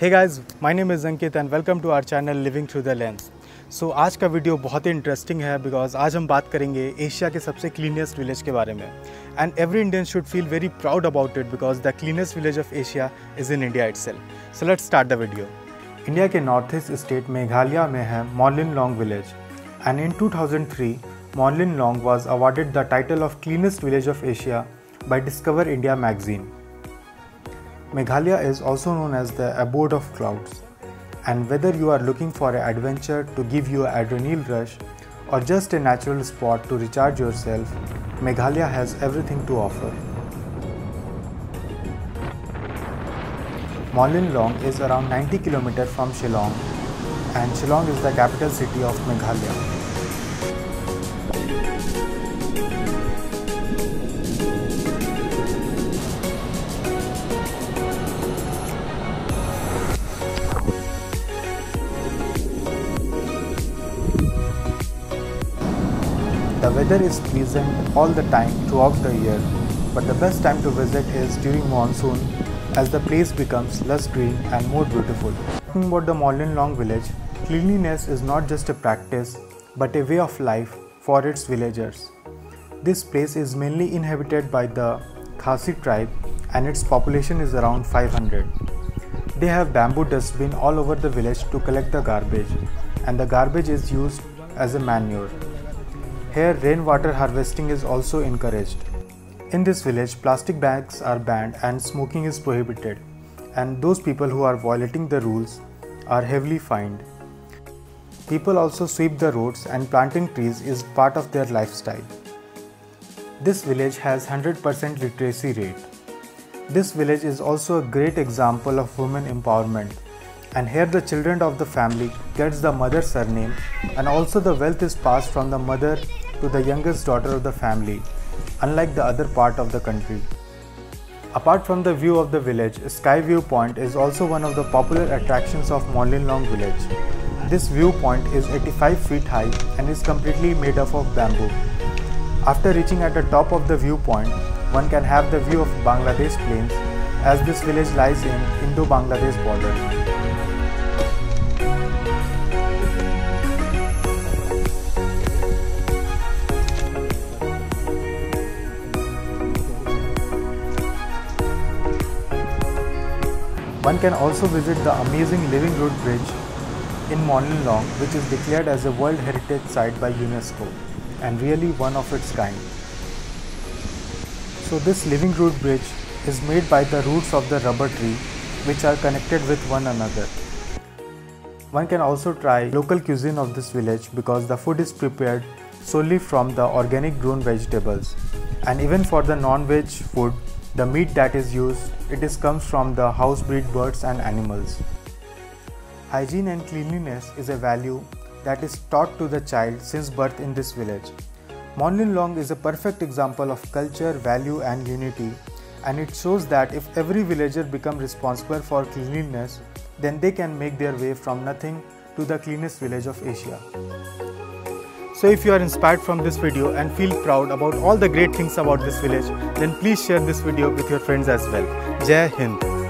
Hey guys, my name is Ankit and welcome to our channel Living Through the Lens. So आज का video बहुत ही interesting है because आज हम बात करेंगे एशिया के सबसे क्लीनेस्ट विलेज के बारे में and every Indian should feel very proud about it because the cleanest village of Asia is in India itself. So let's start the video. India के नॉर्थ ईस्ट स्टेट मेघालय में है Mawlynnong village and in 2003 Mawlynnong was awarded the title of Cleanest Village of Asia by Discover India magazine. Meghalaya is also known as the Abode of Clouds, and whether you are looking for an adventure to give you an adrenaline rush or just a natural spot to recharge yourself, Meghalaya has everything to offer. Mawlynnong is around 90 km from Shillong, and Shillong is the capital city of Meghalaya. The weather is pleasant all the time throughout the year, but the best time to visit is during monsoon as the place becomes lush green and more beautiful. Talking about the Mawlynnong village, cleanliness is not just a practice but a way of life for its villagers. This place is mainly inhabited by the Khasi tribe and its population is around 500. They have bamboo dustbin all over the village to collect the garbage, and the garbage is used as a manure. Here, rainwater harvesting is also encouraged. In this village, plastic bags are banned and smoking is prohibited, and those people who are violating the rules are heavily fined. People also sweep the roads, and planting trees is part of their lifestyle. This village has 100% literacy rate. This village is also a great example of women empowerment, and here the children of the family gets the mother surname, and also the wealth is passed from the mother to the youngest daughter of the family, unlike the other part of the country. Apart from the view of the village, Sky View Point is also one of the popular attractions of Mawlynnong village. This viewpoint is 85 feet high and is completely made up of bamboo. After reaching at the top of the viewpoint, one can have the view of Bangladesh plains as this village lies in Indo-Bangladesh border. One can also visit the amazing Living Root Bridge in Mawlynnong, which is declared as a World Heritage Site by UNESCO and really one of its kind. So this Living Root Bridge is made by the roots of the rubber tree which are connected with one another. One can also try local cuisine of this village because the food is prepared solely from the organic grown vegetables, and even for the non-veg food, the meat that is used, comes from the house-bred birds and animals. Hygiene and cleanliness is a value that is taught to the child since birth in this village. Mawlynnong is a perfect example of culture, value and unity, and it shows that if every villager becomes responsible for cleanliness, then they can make their way from nothing to the cleanest village of Asia. So if you are inspired from this video and feel proud about all the great things about this village, then please share this video with your friends as well. Jai Hind.